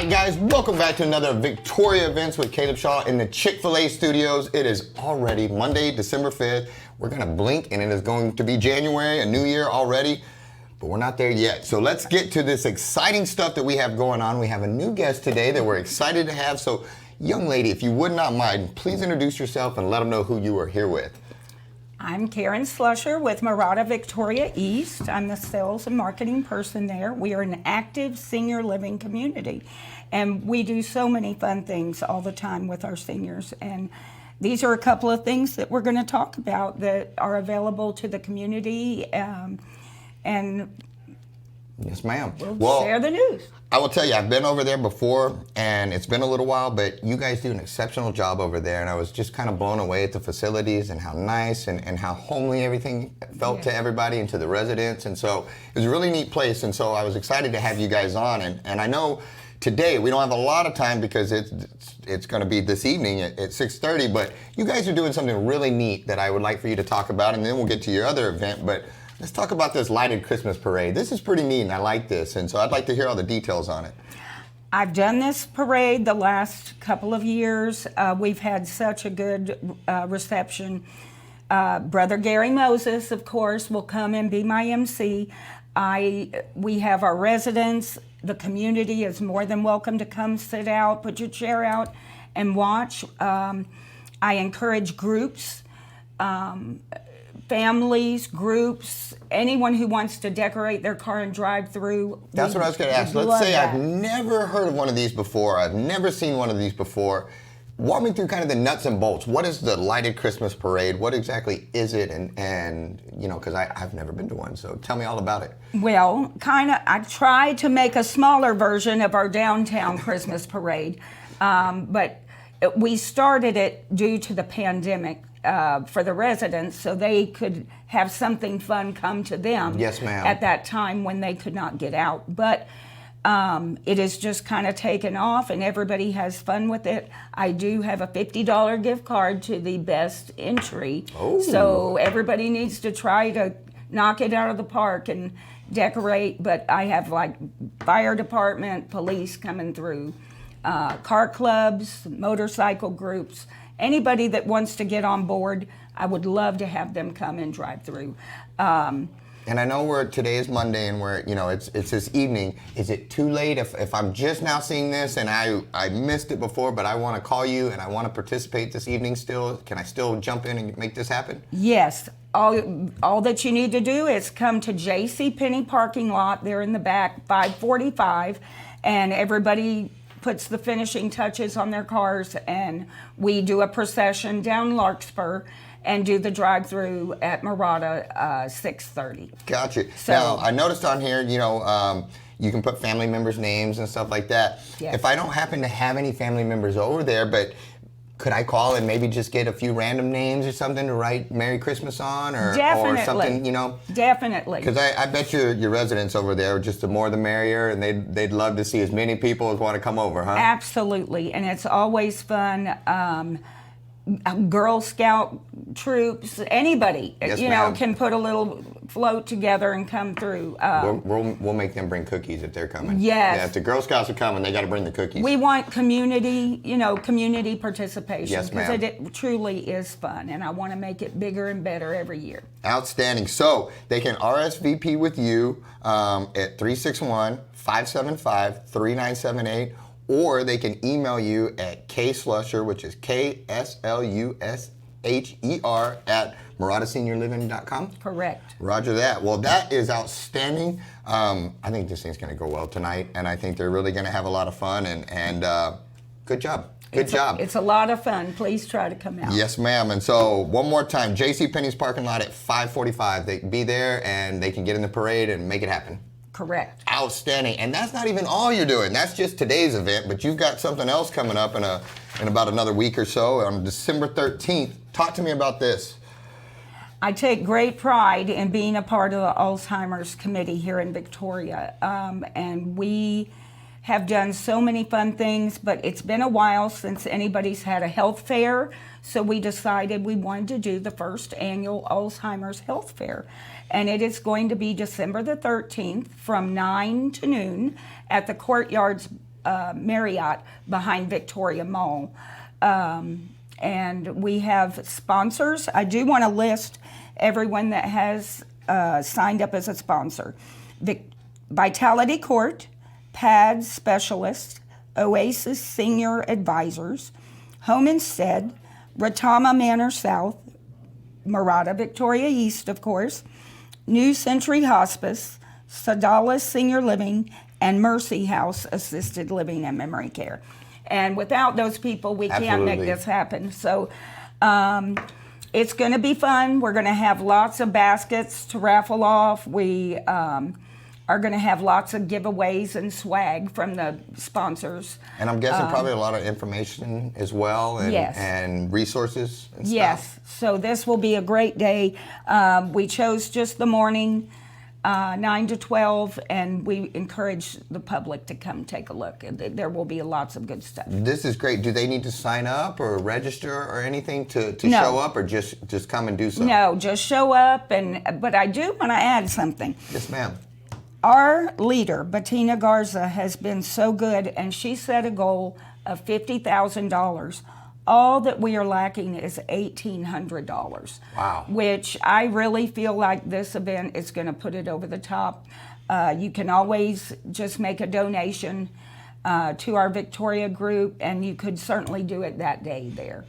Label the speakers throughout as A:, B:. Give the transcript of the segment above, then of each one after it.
A: right, guys, welcome back to another Victoria Events with Caleb Shaw in the Chick-fil-A studios. It is already Monday, December 5th. We're going to blink and it is going to be January, a new year already, but we're not there yet. So let's get to this exciting stuff that we have going on. We have a new guest today that we're excited to have. So, young lady, if you would not mind, please introduce yourself and let them know who you are here with.
B: I'm Karen Slusher with Morada Victoria East. I'm the sales and marketing person there. We are an active senior living community, and we do so many fun things all the time with our seniors. And these are a couple of things that we're going to talk about that are available to the community, and
A: yes, ma'am.
B: We'll share the news.
A: I will tell you, I've been over there before, and it's been a little while, but you guys do an exceptional job over there, and I was just kind of blown away at the facilities and how nice and how homely everything felt to everybody and to the residents, and so it was a really neat place, and so I was excited to have you guys on, and I know today we don't have a lot of time because it's going to be this evening at 6:30, but you guys are doing something really neat that I would like for you to talk about, and then we'll get to your other event, but let's talk about this lighted Christmas parade. This is pretty neat, and I like this, and so I'd like to hear all the details on it.
B: I've done this parade the last couple of years. We've had such a good reception. Brother Gary Moses, of course, will come and be my MC. We have our residents. The community is more than welcome to come sit out, put your chair out, and watch. I encourage groups. Families, groups, anyone who wants to decorate their car and drive through.
A: That's what I was going to ask. Let's say I've never heard of one of these before. I've never seen one of these before. Walk me through kind of the nuts and bolts. What is the lighted Christmas parade? What exactly is it? And you know, because I've never been to one, so tell me all about it.
B: Well, I tried to make a smaller version of our downtown Christmas parade, but we started it due to the pandemic. For the residents, so they could have something fun come to them.
A: Yes, ma'am.
B: At that time when they could not get out. But it is just kind of taken off, and everybody has fun with it. I do have a $50 gift card to the best entry.
A: Oh.
B: So everybody needs to try to knock it out of the park and decorate. But I have like fire department, police coming through, car clubs, motorcycle groups. Anybody that wants to get on board, I would love to have them come and drive through.
A: And I know today is Monday and it's this evening. Is it too late if I'm just now seeing this and I missed it before, but I want to call you and I want to participate this evening still? Can I still jump in and make this happen?
B: Yes. All that you need to do is come to JCPenney parking lot. They're in the back, 545, and everybody puts the finishing touches on their cars, and we do a procession down Larkspur and do the drive-through at Morada 6:30.
A: Gotcha.
B: So,
A: now, I noticed on here, you can put family members' names and stuff like that.
B: Yes.
A: If I don't happen to have any family members over there, but could I call and maybe just get a few random names or something to write Merry Christmas on or something,
B: Definitely.
A: Because I bet your residents over there, just the more the merrier, and they'd love to see as many people as want to come over, huh?
B: Absolutely, and it's always fun. Girl Scout troops, anybody,
A: Yes,
B: can put a little float together and come through.
A: We'll make them bring cookies if they're coming.
B: Yes.
A: Yeah, if the Girl Scouts are coming, they got to bring the cookies.
B: We want community participation.
A: Yes, ma'am.
B: Because it truly is fun, and I want to make it bigger and better every year.
A: Outstanding. So they can RSVP with you at 361-575-3978, or they can email you at kslusher, which is KSLUSHER at moradaseniorliving.com.
B: Correct.
A: Roger that. Well, that is outstanding. I think this thing's going to go well tonight, and I think they're really going to have a lot of fun, and good job. Good job.
B: It's a lot of fun. Please try to come out.
A: Yes, ma'am. And so one more time, JCPenney's parking lot at 545. They can be there, and they can get in the parade and make it happen.
B: Correct.
A: Outstanding. And that's not even all you're doing. That's just today's event, but you've got something else coming up in about another week or so on December 13th. Talk to me about this.
B: I take great pride in being a part of the Alzheimer's committee here in Victoria, and we have done so many fun things, but it's been a while since anybody's had a health fair, so we decided we wanted to do the first annual Alzheimer's Health Fair. And it is going to be December the 13th from 9 to noon at the Courtyard Marriott behind Victoria Mall. And we have sponsors. I do want to list everyone that has signed up as a sponsor. Vitality Court, PADS Specialist, Oasis Senior Advisors, Home Instead, Ratama Manor South, Morada Victoria East, of course, New Century Hospice, Sadalis Senior Living, and Mercy House Assisted Living and Memory Care. And without those people, we can't make this happen. So it's going to be fun. We're going to have lots of baskets to raffle off. We are going to have lots of giveaways and swag from the sponsors.
A: And I'm guessing probably a lot of information as well, and,
B: yes.
A: and resources and
B: yes.
A: stuff.
B: So this will be a great day. We chose just the morning, 9 to 12, and we encourage the public to come take a look. There will be lots of good stuff.
A: This is great. Do they need to sign up or register or anything to
B: No.
A: show up, or just come and do so?
B: No, just show up. But I do want to add something.
A: Yes, ma'am.
B: Our leader, Bettina Garza, has been so good, and she set a goal of $50,000. All that we are lacking is $1,800.
A: Wow.
B: Which I really feel like this event is going to put it over the top. You can always just make a donation to our Victoria group, and you could certainly do it that day there.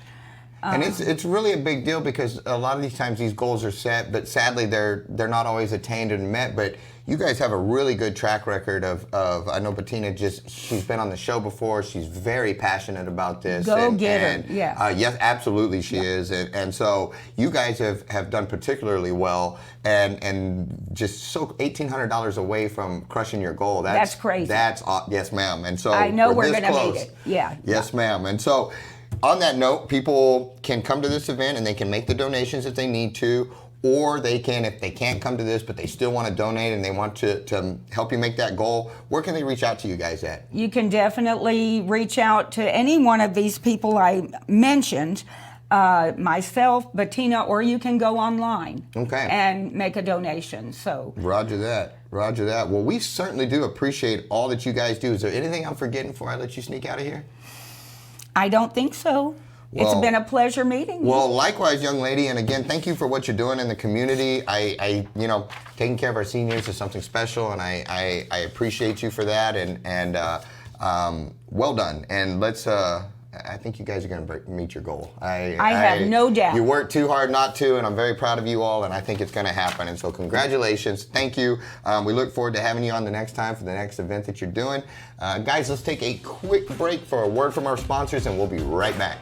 A: And it's really a big deal because a lot of these times these goals are set, but sadly they're not always attained and met. But you guys have a really good track record of I know Bettina she's been on the show before. She's very passionate about this.
B: Go get her. Yeah.
A: Yes, absolutely she is. And so you guys have done particularly well and just so $1,800 away from crushing your goal.
B: That's crazy.
A: Yes, ma'am. And so
B: I know we're
A: this
B: going to
A: close.
B: meet it. Yeah.
A: Yes, ma'am. And so on that note, people can come to this event and they can make the donations if they need to, or they can, if they can't come to this but they still want to donate and they want to help you make that goal, where can they reach out to you guys at?
B: You can definitely reach out to any one of these people I mentioned, myself, Bettina, or you can go online and make a donation. So
A: Roger that. Roger that. Well, we certainly do appreciate all that you guys do. Is there anything I'm forgetting before I let you sneak out of here?
B: I don't think so. It's been a pleasure meeting you.
A: Well, likewise, young lady, and again, thank you for what you're doing in the community. I taking care of our seniors is something special, and I appreciate you for that, and well done. And let's, I think you guys are going to meet your goal. I
B: have no doubt.
A: You worked too hard not to, and I'm very proud of you all, and I think it's going to happen. And so congratulations. Thank you. We look forward to having you on the next time for the next event that you're doing. Guys, let's take a quick break for a word from our sponsors, and we'll be right back.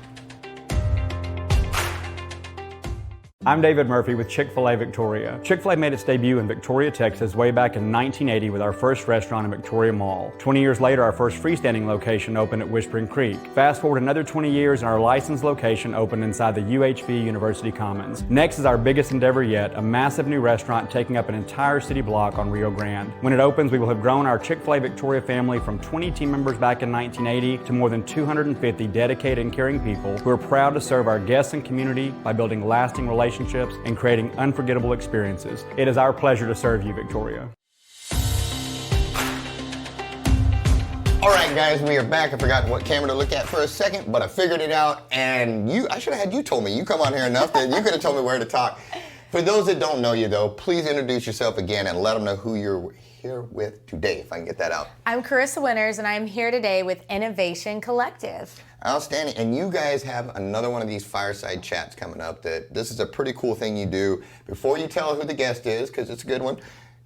C: I'm David Murphy with Chick-fil-A Victoria. Chick-fil-A made its debut in Victoria, Texas way back in 1980 with our first restaurant in Victoria Mall. 20 years later, our first freestanding location opened at Whispering Creek. Fast forward another 20 years and our licensed location opened inside the UHV University Commons. Next is our biggest endeavor yet, a massive new restaurant taking up an entire city block on Rio Grande. When it opens, we will have grown our Chick-fil-A Victoria family from 20 team members back in 1980 to more than 250 dedicated and caring people who are proud to serve our guests and community by building lasting relationships and creating unforgettable experiences. It is our pleasure to serve you, Victoria.
A: All right, guys, we are back. I forgot what camera to look at for a second, but I figured it out. And I should have had you told me. You come on here enough that you could have told me where to talk. For those that don't know you, though, please introduce yourself again and let them know who you're here with today, if I can get that out.
D: I'm Karissa Winters, and I'm here today with Innovation Collective.
A: Outstanding. And you guys have another one of these Fireside Chats coming up. This is a pretty cool thing you do. Before you tell who the guest is, because it's a good one,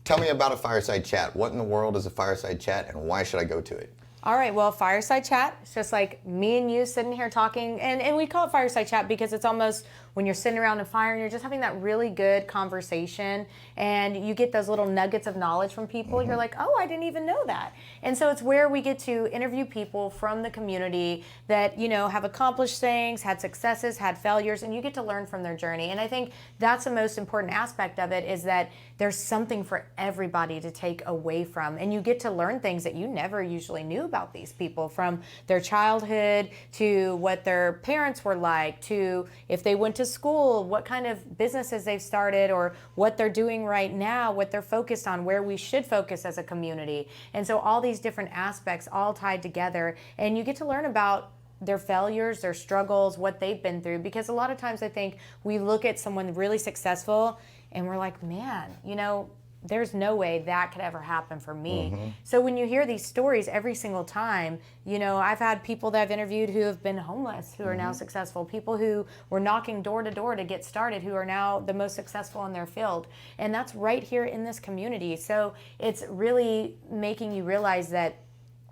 A: tell me about a Fireside Chat. What in the world is a Fireside Chat, and why should I go to it?
D: All right, well, Fireside Chat, it's just like me and you sitting here talking, and we call it Fireside Chat because it's almost when you're sitting around a fire and you're just having that really good conversation and you get those little nuggets of knowledge from people. You're like, oh, I didn't even know that. And so it's where we get to interview people from the community that, have accomplished things, had successes, had failures, and you get to learn from their journey. And I think that's the most important aspect of it, is that there's something for everybody to take away from. And you get to learn things that you never usually knew about these people, from their childhood to what their parents were like, to if they went to to school, what kind of businesses they've started, or what they're doing right now, what they're focused on, where we should focus as a community. And so all these different aspects all tied together, and you get to learn about their failures, their struggles, what they've been through. Because a lot of times I think we look at someone really successful and we're like, man, there's no way that could ever happen for me. So when you hear these stories every single time, I've had people that I've interviewed who have been homeless, who are now successful, people who were knocking door to door to get started, who are now the most successful in their field. And that's right here in this community. So it's really making you realize that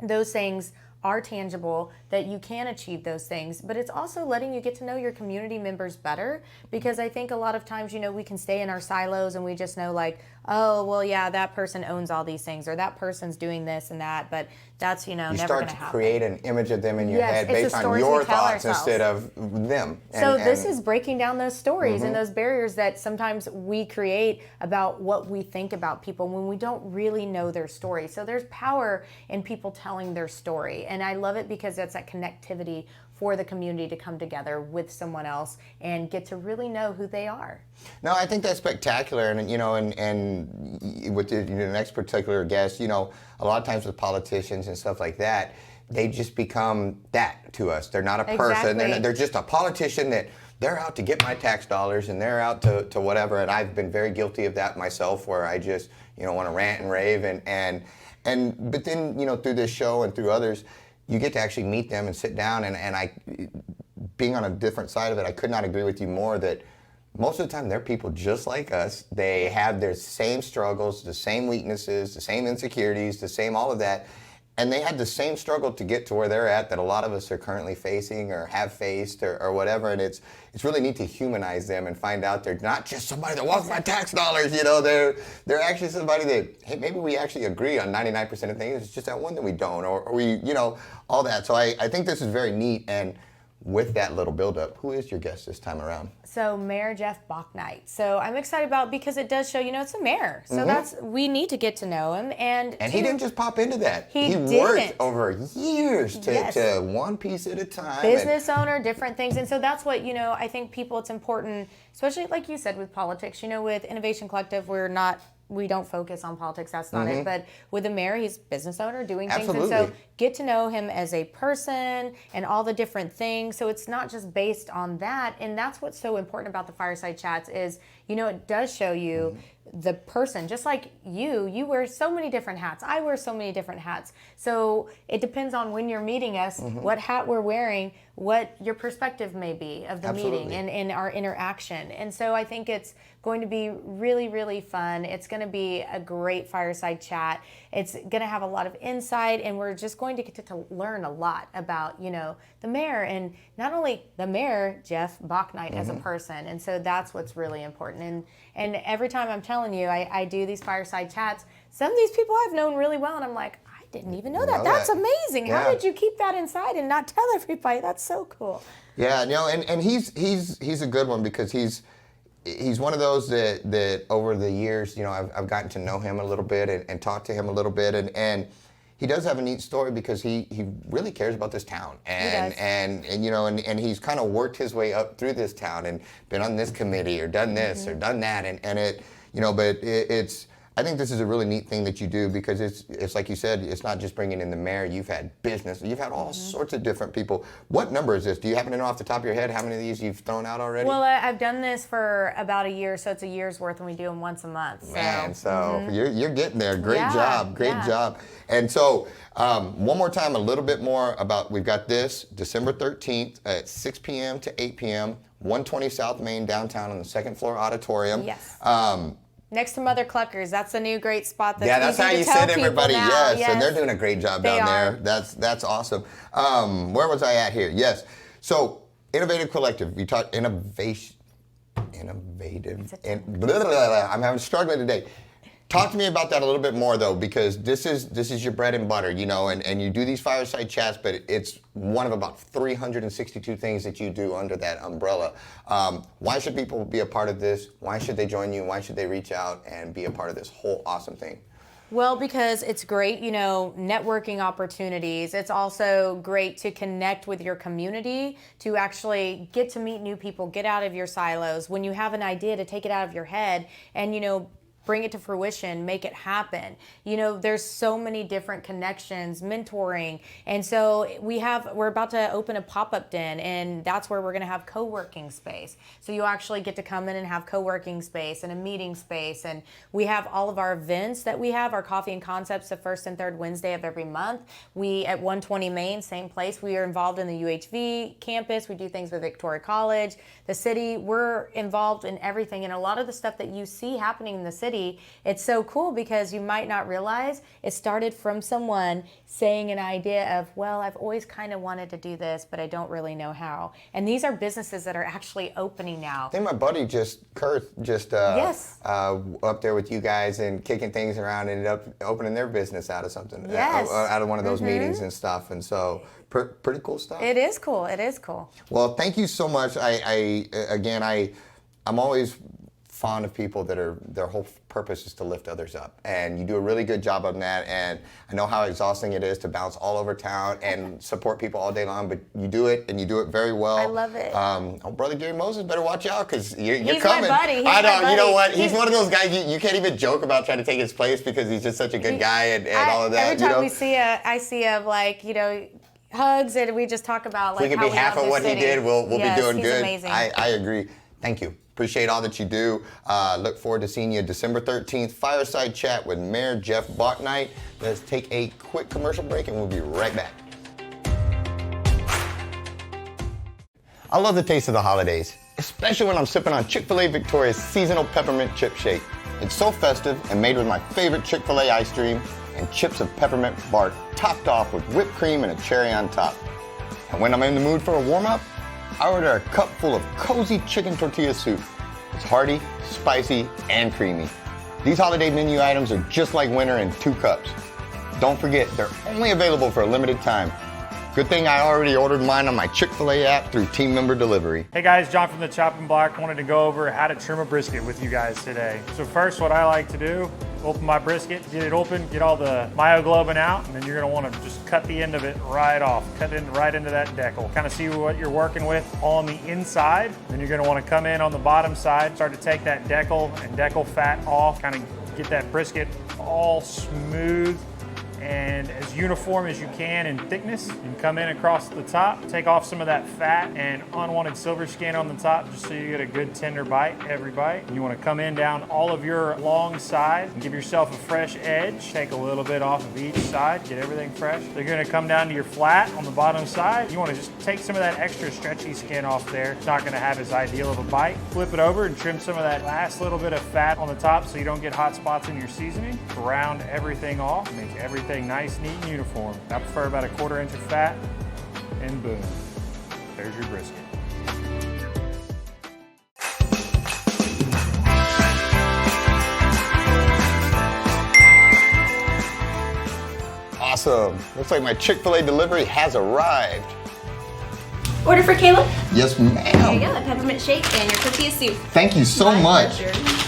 D: those things are tangible, that you can achieve those things, but it's also letting you get to know your community members better, because I think a lot of times, we can stay in our silos and we just know like, oh, well, yeah, that person owns all these things, or that person's doing this and that, but that's, never going to happen.
A: You start to create an image of them in your head
D: it's
A: based
D: the
A: on
D: stories
A: your
D: we tell
A: thoughts
D: ourselves.
A: instead of them.
D: So this is breaking down those stories and those barriers that sometimes we create about what we think about people when we don't really know their story. So there's power in people telling their story. And I love it because that's that connectivity for the community to come together with someone else and get to really know who they are.
A: No, I think that's spectacular, and and with the next particular guest, a lot of times with politicians and stuff like that, they just become that to us. They're not a person.
D: Exactly.
A: They're just a politician that they're out to get my tax dollars and they're out to whatever. And I've been very guilty of that myself, where I just want to rant and rave but then through this show and through others, you get to actually meet them and sit down, and I, being on a different side of it, I could not agree with you more that most of the time they're people just like us. They have their same struggles, the same weaknesses, the same insecurities, the same all of that, and they had the same struggle to get to where they're at that a lot of us are currently facing or have faced or whatever, and it's really neat to humanize them and find out they're not just somebody that wants my tax dollars, they're actually somebody that, hey, maybe we actually agree on 99% of things, it's just that one that we don't, or we, all that. So I think this is very neat, and with that little buildup, who is your guest this time around?
D: So Mayor Jeff Bauknight. So I'm excited about, because it does show, it's a mayor. So we need to get to know him. And
A: he didn't just pop into that.
D: He
A: worked
D: didn't.
A: over years to one piece at a time.
D: Business owner, different things. And so that's what, I think people, it's important, especially like you said with politics, with Innovation Collective, we don't focus on politics, that's not it. But with the mayor, he's a business owner doing things.
A: Absolutely.
D: And so get to know him as a person and all the different things. So it's not just based on that. And that's what's so important about the Fireside Chats is, it does show you the person. Just like you wear so many different hats. I wear so many different hats. So it depends on when you're meeting us, what hat we're wearing, what your perspective may be of the meeting and our interaction. And so I think it's going to be really, really fun. It's going to be a great fireside chat. It's going to have a lot of insight, and we're just going to get to learn a lot about, the mayor, and not only the mayor, Jeff Bauknight, as a person. And so that's what's really important. And every time I'm telling you, I do these fireside chats, some of these people I've known really well, and I'm like, I didn't even know that. That's amazing.
A: Yeah.
D: How did you keep that inside and not tell everybody? That's so cool.
A: Yeah, and he's a good one, because he's one of those that over the years, I've gotten to know him a little bit and talk to him a little bit, and he does have a neat story, because he really cares about this town, and he's kind of worked his way up through this town and been on this committee or done this or done that, and it, but it's. I think this is a really neat thing that you do, because it's like you said, it's not just bringing in the mayor. You've had business. You've had all sorts of different people. What number is this? Do you happen to know off the top of your head how many of these you've thrown out already?
D: Well, I've done this for about a year, so it's a year's worth, and we do them once a month.
A: So you're getting there. Great job. And so one more time, a little bit more about, we've got this December 13th at 6 p.m. to 8 p.m., 120 South Main downtown on the second floor auditorium.
D: Yes. Next to Mother Cluckers, that's the new great spot.
A: That's how you said everybody.
D: Now.
A: Yes, and they're doing a great job down there. That's awesome. Where was I at here? Yes. So Innovative Collective. We talked innovative. I'm having struggling today. Talk to me about that a little bit more, though, because this is your bread and butter, and you do these fireside chats, but it's one of about 362 things that you do under that umbrella. Why should people be a part of this? Why should they join you? Why should they reach out and be a part of this whole awesome thing?
D: Well, because it's great, networking opportunities. It's also great to connect with your community, to actually get to meet new people, get out of your silos. When you have an idea, to take it out of your head and, bring it to fruition, make it happen. There's so many different connections, mentoring. And so we're about to open a pop-up den, and that's where we're gonna have co-working space. So you actually get to come in and have co-working space and a meeting space. And we have all of our events that we have, our coffee and concepts, the first and third Wednesday of every month. We at 120 Main, same place. We are involved in the UHV campus. We do things with Victoria College, the city. We're involved in everything. And a lot of the stuff that you see happening in the city, it's so cool because you might not realize it started from someone saying an idea of, well, I've always kind of wanted to do this, but I don't really know how. And these are businesses that are actually opening now.
A: I think my buddy Kurt
D: Yes.
A: Up there with you guys and kicking things around, ended up opening their business out of something,
D: Yes.
A: out of one of those meetings and stuff. And so pretty cool stuff.
D: It is cool. It is cool.
A: Well, thank you so much. I'm always fond of people that their whole purpose is to lift others up, and you do a really good job on that. And I know how exhausting it is to bounce all over town and support people all day long, but you do it, and you do it very well.
D: I love it.
A: Brother Gary Moses, better watch out, because you're
D: He's
A: coming.
D: my buddy.
A: I know. You know what? He's one of those guys you can't even joke about trying to take his place, because he's just such a good guy and all of that.
D: Every time I see hugs, and we just talk about
A: if we could be half of what he did, we'll be doing
D: he's
A: good.
D: Amazing.
A: I agree. Thank you. Appreciate all that you do. Look forward to seeing you December 13th, Fireside Chat with Mayor Jeff Bauknight. Let's take a quick commercial break and we'll be right back. I love the taste of the holidays, especially when I'm sipping on Chick-fil-A Victoria's seasonal peppermint chip shake. It's so festive and made with my favorite Chick-fil-A ice cream and chips of peppermint bark, topped off with whipped cream and a cherry on top. And when I'm in the mood for a warm-up, I order a cup full of cozy chicken tortilla soup. It's hearty, spicy, and creamy. These holiday menu items are just like winter in 2 cups. Don't forget, they're only available for a limited time. Good thing I already ordered mine on my Chick-fil-A app through team member delivery.
E: Hey guys, John from the Chopping Block. Wanted to go over how to trim a brisket with you guys today. So first, what I like to do, open my brisket, get it open, get all the myoglobin out, and then you're gonna wanna just cut the end of it right off. Cut it right into that decal. Kind of see what you're working with on the inside. Then you're gonna wanna come in on the bottom side, start to take that decal and decal fat off, kind of get that brisket all smooth and as uniform as you can in thickness. You can come in across the top, take off some of that fat and unwanted silver skin on the top, just so you get a good tender bite every bite. You want to come in down all of your long side and give yourself a fresh edge. Take a little bit off of each side, get everything fresh. They're going to come down to your flat on the bottom side. You want to just take some of that extra stretchy skin off there. It's not going to have as ideal of a bite. Flip it over and trim some of that last little bit of fat on the top so you don't get hot spots in your seasoning. Round everything off, make everything nice, neat, and uniform. I prefer about a 1/4 inch of fat, and boom, there's your brisket.
A: Awesome. Looks like my Chick-fil-A delivery has arrived.
F: Order for Caleb?
A: Yes, ma'am.
F: There you go, a peppermint shake and your tortilla soup.
A: Thank you so
F: My
A: much.
F: pleasure.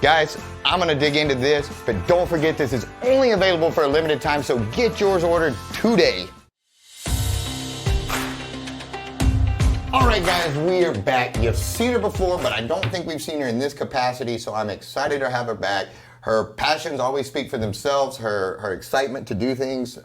A: Guys, I'm gonna dig into this, but don't forget this is only available for a limited time, so get yours ordered today. All right, guys, we are back. You've seen her before, but I don't think we've seen her in this capacity, so I'm excited to have her back. Her passions always speak for themselves, her excitement to do things.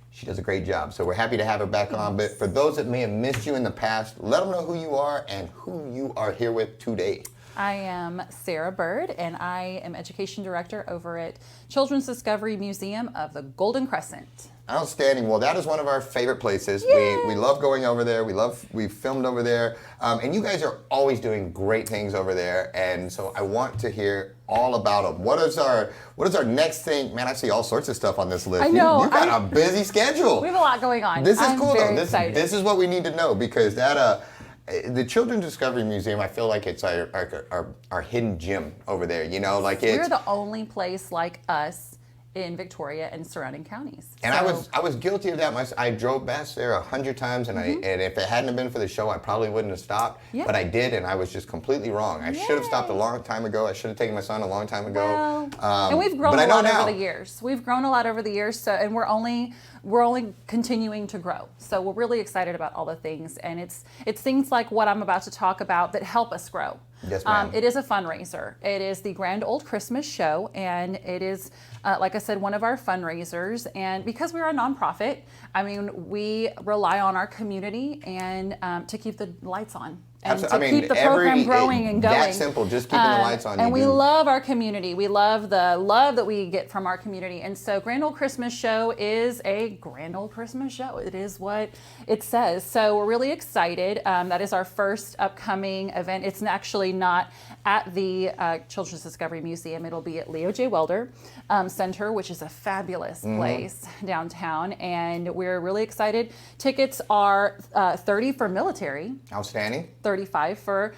A: She does a great job, so we're happy to have her back on. But for those that may have missed you in the past, let them know who you are and who you are here with today.
G: I am Sara Byrd, and I am Education Director over at Children's Discovery Museum of the Golden Crescent.
A: Outstanding. Well, that is one of our favorite places. We love going over there. We've filmed over there. And you guys are always doing great things over there. And so I want to hear all about them. What is our next thing? Man, I see all sorts of stuff on this list.
G: I know.
A: You've got a busy schedule.
G: We have a lot going on.
A: This is
G: I'm
A: cool
G: very
A: though.
G: excited.
A: This is what we need to know, because the Children's Discovery Museum, I feel like it's our hidden gem over there. You know, like
G: We're the only place like us in Victoria and surrounding counties.
A: And
G: So-
A: I was guilty of that myself. I drove past there 100 times, and and if it hadn't been for the show, I probably wouldn't have stopped.
G: Yeah.
A: But I did, and I was just completely wrong. I should have stopped a long time ago. I should have taken my son a long time ago.
G: And we've grown
A: but
G: a
A: I know
G: lot
A: now.
G: over the years. We've grown a lot over the years, so and we're only continuing to grow. So we're really excited about all the things, and it's things like what I'm about to talk about that help us grow.
A: Yes, ma'am.
G: It is a fundraiser. It is the Grand Old Christmas Show, and it is, like I said, one of our fundraisers. And because we're a nonprofit, I mean, we rely on our community and to keep the lights on. And to keep the program growing and going.
A: That simple, just keeping the lights on.
G: And we love our community. We love the love that we get from our community. And so Grand Old Christmas Show is a Grand Old Christmas Show. It is what it says. So we're really excited. That is our first upcoming event. It's actually not at the Children's Discovery Museum. It'll be at Leo J. Welder Center, which is a fabulous place downtown. And we're really excited. Tickets are $30 for military.
A: Outstanding.
G: 35 for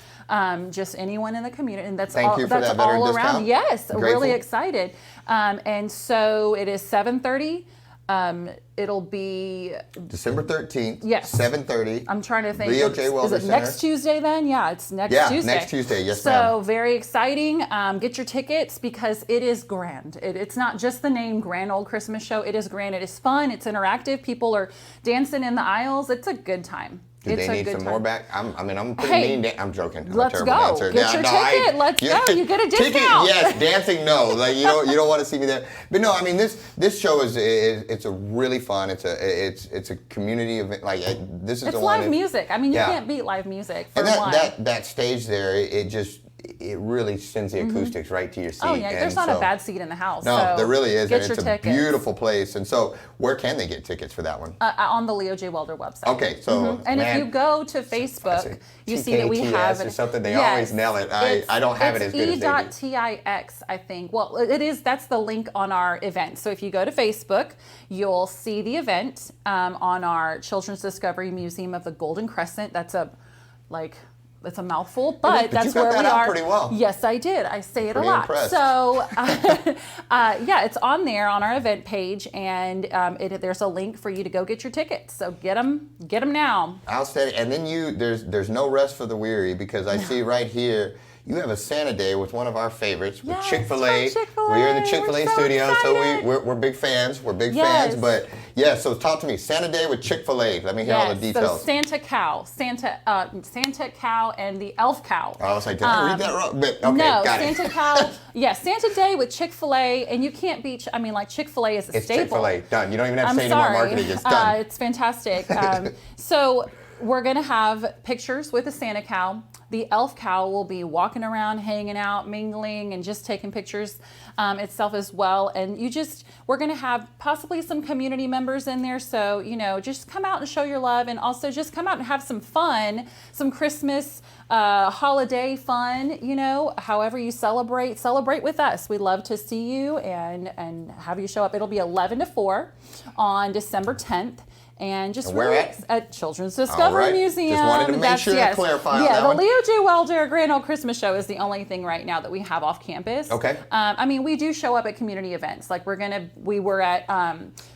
G: just anyone in the community, and that's
A: Thank
G: all.
A: you for
G: That's
A: that veteran
G: all
A: discount.
G: around. Yes,
A: Grateful.
G: really excited. And so it is 7:30. It'll be.
A: December 13th.
G: Yes.
A: 7:30.
G: I'm trying to think.
A: Leo J. Welder
G: Is it
A: Center.
G: next Tuesday then? Yeah, it's next Tuesday.
A: next Tuesday. Yes,
G: so
A: ma'am.
G: very exciting. Get your tickets because it is grand. It's not just the name Grand Old Christmas Show. It is grand. It is fun. It's interactive. People are dancing in the aisles. It's a good time.
A: Do they need some more back? I'm pretty mean. I'm joking. I'm
G: Let's
A: a terrible
G: go.
A: dancer.
G: Get your ticket. Let's go. You get a discount.
A: Ticket, yes. Dancing, no. Like you don't want to see me there. But no, I mean this show is it's a really fun. It's a community event. Like this is
G: It's
A: the one.
G: live music. I mean, you
A: Yeah.
G: can't beat live music. For
A: And
G: one.
A: that stage there, it really sends the acoustics right to your seat.
G: Oh yeah,
A: And
G: there's not
A: so-
G: a bad seat in the house.
A: No,
G: so
A: there really is.
G: Get
A: And
G: your
A: it's
G: tickets.
A: a beautiful place. And so, where can they get tickets for that one?
G: On the Leo J. Welder website.
A: Okay, so
G: And
A: man,
G: if you go to Facebook, you see that we have
A: TKTS or something. They
G: Yes.
A: always nail it. I don't have it as good as they do.
G: E.tix, I think. Well, it is. That's the link on our event. So if you go to Facebook, you'll see the event on our Children's Discovery Museum of the Golden Crescent. It's a mouthful, but that's
A: you got
G: where
A: that
G: we
A: out
G: are.
A: pretty well.
G: Yes, I did. I say it
A: Pretty
G: a lot.
A: impressed.
G: So, yeah, it's on there on our event page, and there's a link for you to go get your tickets. So get them now.
A: Outstanding. And then there's no rest for the weary because I see right here. You have a Santa Day with one of our favorites, with
G: Yes,
A: Chick-fil-A.
G: from Chick-fil-A.
A: We're in the Chick-fil-A
G: We're so
A: studio,
G: excited.
A: so we're big fans. We're big
G: Yes.
A: fans. But yeah, so talk to me. Santa Day with Chick-fil-A. Let me hear all the details.
G: So Santa Cow, and the Elf Cow.
A: I was like, did I read that wrong? But, okay,
G: No,
A: got
G: Santa
A: it.
G: Cow. Yeah, Santa Day with Chick-fil-A, and you can't beat. I mean, like Chick-fil-A is a
A: It's
G: staple.
A: Chick-fil-A. Done. You don't even have to
G: I'm
A: say any more
G: sorry.
A: marketing. It's done.
G: It's fantastic. So we're gonna have pictures with the Santa Cow. The Elf Cow will be walking around, hanging out, mingling, and just taking pictures itself as well. And we're gonna have possibly some community members in there. So, just come out and show your love, and also just come out and have some fun, some Christmas holiday fun, however you celebrate with us. We'd love to see you and have you show up. It'll be 11 to 4 on December 10th. And just
A: And where
G: really
A: at?
G: Children's Discovery
A: All right.
G: Museum.
A: Just wanted to make sure to clarify on
G: Yeah,
A: that
G: the
A: one.
G: Leo J. Welder Grand Old Christmas Show is the only thing right now that we have off campus.
A: Okay.
G: I mean, we do show up at community events. Like we were at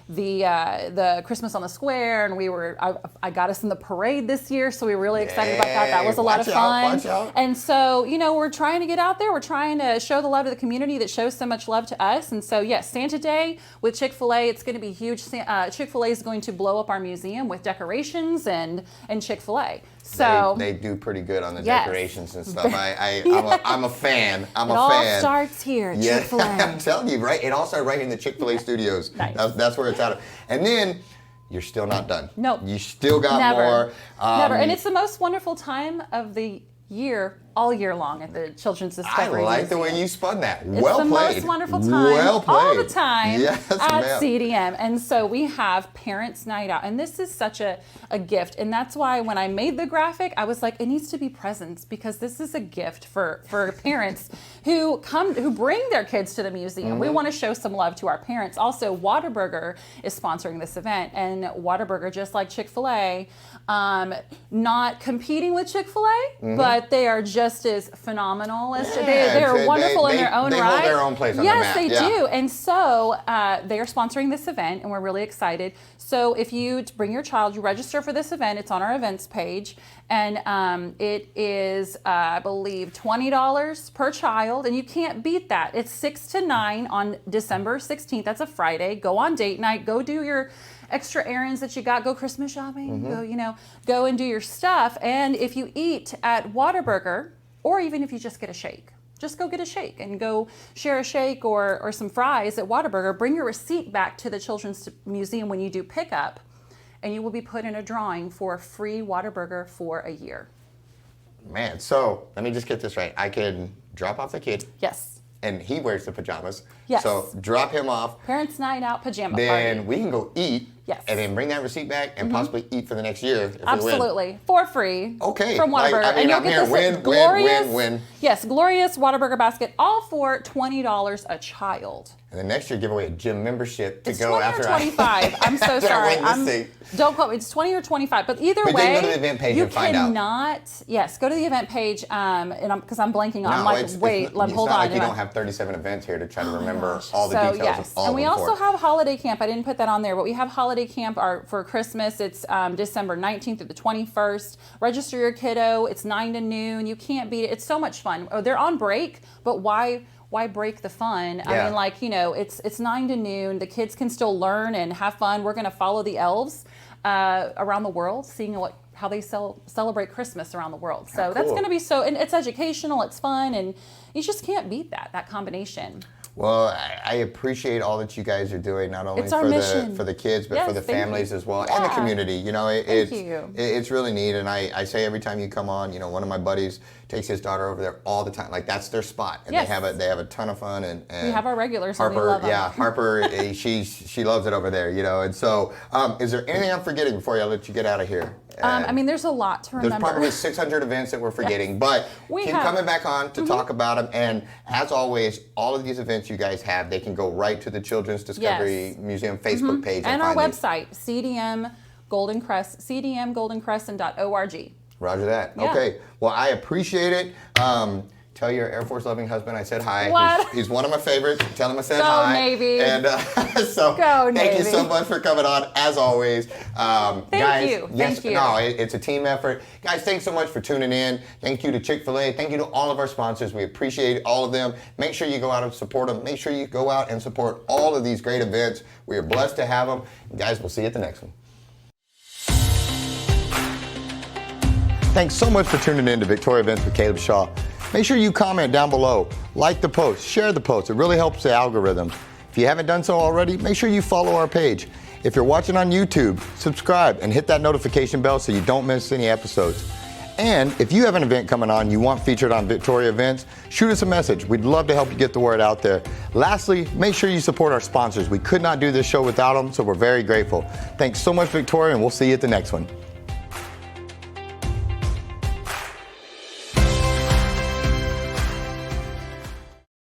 G: the Christmas on the Square, and I got us in the parade this year, so we were really excited about that. That was a lot of
A: Watch
G: fun.
A: out, watch out.
G: And so, we're trying to get out there. We're trying to show the love to the community that shows so much love to us. And so, yes, Santa Day with Chick-fil-A, it's going to be huge. Chick-fil-A is going to blow up our museum with decorations and Chick-fil-A. So
A: they do pretty good on the
G: Yes.
A: decorations and stuff. I'm a fan. I'm
G: it
A: a
G: all
A: fan.
G: starts here at
A: Yeah,
G: Chick-fil-A.
A: I'm telling you, right? It all started right in the Chick-fil-A studios.
G: Nice.
A: That's where it's out of. And then you're still not done.
G: Nope.
A: You still got
G: Never.
A: more.
G: Never. And it's the most wonderful time of the year, all year long at the Children's
A: I
G: Discovery
A: like the
G: Museum.
A: way you spun that.
G: It's
A: Well
G: the
A: played.
G: most wonderful time
A: Well played.
G: all the time
A: Yes,
G: at
A: ma'am.
G: CDM. And so we have Parents Night Out. And this is such a gift. And that's why when I made the graphic, I was like, it needs to be presents because this is a gift for parents who bring their kids to the museum.
A: Mm-hmm.
G: We want to show some love to our parents. Also, Whataburger is sponsoring this event. And Whataburger, just like Chick-fil-A, not competing with Chick-fil-A, but they are just just is phenomenal.
A: Yeah,
G: They're wonderful in their own
A: they
G: right.
A: hold their own place on the
G: yes,
A: map.
G: they
A: Yeah.
G: do. And so they are sponsoring this event, and we're really excited. So if you bring your child, you register for this event. It's on our events page, and it is, I believe, $20 per child, and you can't beat that. It's 6 to 9 on December 16th. That's a Friday. Go on date night. Go do your extra errands that you got. Go Christmas shopping. Go and do your stuff. And if you eat at Whataburger, or even if you just get a shake, just go get a shake and go share a shake or some fries at Whataburger. Bring your receipt back to the Children's Museum when you do pickup, and you will be put in a drawing for a free Whataburger for a year.
A: Man, so let me just get this right. I can drop off the kid.
G: Yes.
A: And he wears the pajamas.
G: Yes.
A: So drop him off.
G: Parents' night out pajama
A: Then
G: party.
A: we can go eat.
G: Yes.
A: And then bring that receipt back and possibly eat for the next year if we win.
G: Absolutely, for free.
A: Okay.
G: From
A: Like,
G: Whataburger,
A: I mean,
G: and you'll
A: I'm
G: get
A: here.
G: this
A: Win,
G: glorious,
A: win.
G: Yes, glorious Whataburger basket, all for $20 a child.
A: And then next year, give away a gym membership to
G: It's
A: go
G: 20
A: after
G: or 25. I'm so
A: after I
G: sorry.
A: win this thing.
G: Don't quote me. It's 20 or 25. But either
A: But
G: way,
A: then go to the event page
G: you
A: and find out.
G: cannot. Yes, go to the event page. And because I'm blanking on. I'm
A: No,
G: like,
A: it's
G: wait,
A: not
G: hold on.
A: like you
G: am I-
A: don't have 37 events here to try to remember
G: Gosh.
A: all the
G: So,
A: details
G: yes.
A: of all
G: And
A: of
G: we
A: them
G: also
A: for.
G: have holiday camp. I didn't put that on there, but we have holiday camp for Christmas. It's December 19th through the 21st. Register your kiddo. It's 9 to noon. You can't beat it. It's so much fun. Oh, they're on break, but why break the fun? I
A: Yeah.
G: mean, like, it's 9 to noon. The kids can still learn and have fun. We're going to follow the elves around the world, seeing how they celebrate Christmas around the world. So that's
A: cool.
G: going to be and it's educational, it's fun, and you just can't beat that combination.
A: Well, I appreciate all that you guys are doing, not only
G: It's our
A: for
G: mission.
A: the kids, but
G: Yes,
A: for the
G: thank you.
A: families as well, and the
G: Yeah.
A: community.
G: Thank you.
A: It's really neat. And I say every time you come on, one of my buddies takes his daughter over there all the time. Like, that's their spot, and
G: Yes.
A: they have a ton of fun. And
G: We have our regulars,
A: Harper,
G: and we love them.
A: yeah, Harper, she loves it over there. And so, is there anything I'm forgetting before I let you get out of here?
G: I mean, there's a lot to remember.
A: There's probably 600 events that we're forgetting, but
G: We
A: keep
G: have-
A: coming back on to talk about them. And as always, all of these events you guys have, they can go right to the Children's Discovery Museum Facebook page
G: and our
A: find these.
G: website, cdmgoldencrescent.org.
A: Roger that.
G: Yeah.
A: Okay. Well, I appreciate it. Tell your Air Force loving husband I said hi.
G: What?
A: He's one of my favorites. Tell him I said
G: Go
A: hi.
G: Navy.
A: And so
G: Go
A: thank you
G: Navy.
A: so much for coming on, as always. Guys,
G: you.
A: Yes,
G: Thank you.
A: No, it's a team effort. Guys, thanks so much for tuning in. Thank you to Chick-fil-A. Thank you to all of our sponsors. We appreciate all of them. Make sure you go out and support them. Make sure you go out and support all of these great events. We are blessed to have them. Guys, we'll see you at the next one. Thanks so much for tuning in to Victoria Events with Caleb Shaw. Make sure you comment down below, like the post, share the post. It really helps the algorithm. If you haven't done so already, make sure you follow our page. If you're watching on YouTube, subscribe and hit that notification bell so you don't miss any episodes. And if you have an event coming on you want featured on Victoria Events, shoot us a message. We'd love to help you get the word out there. Lastly, make sure you support our sponsors. We could not do this show without them, so we're very grateful. Thanks so much, Victoria, and we'll see you at the next one.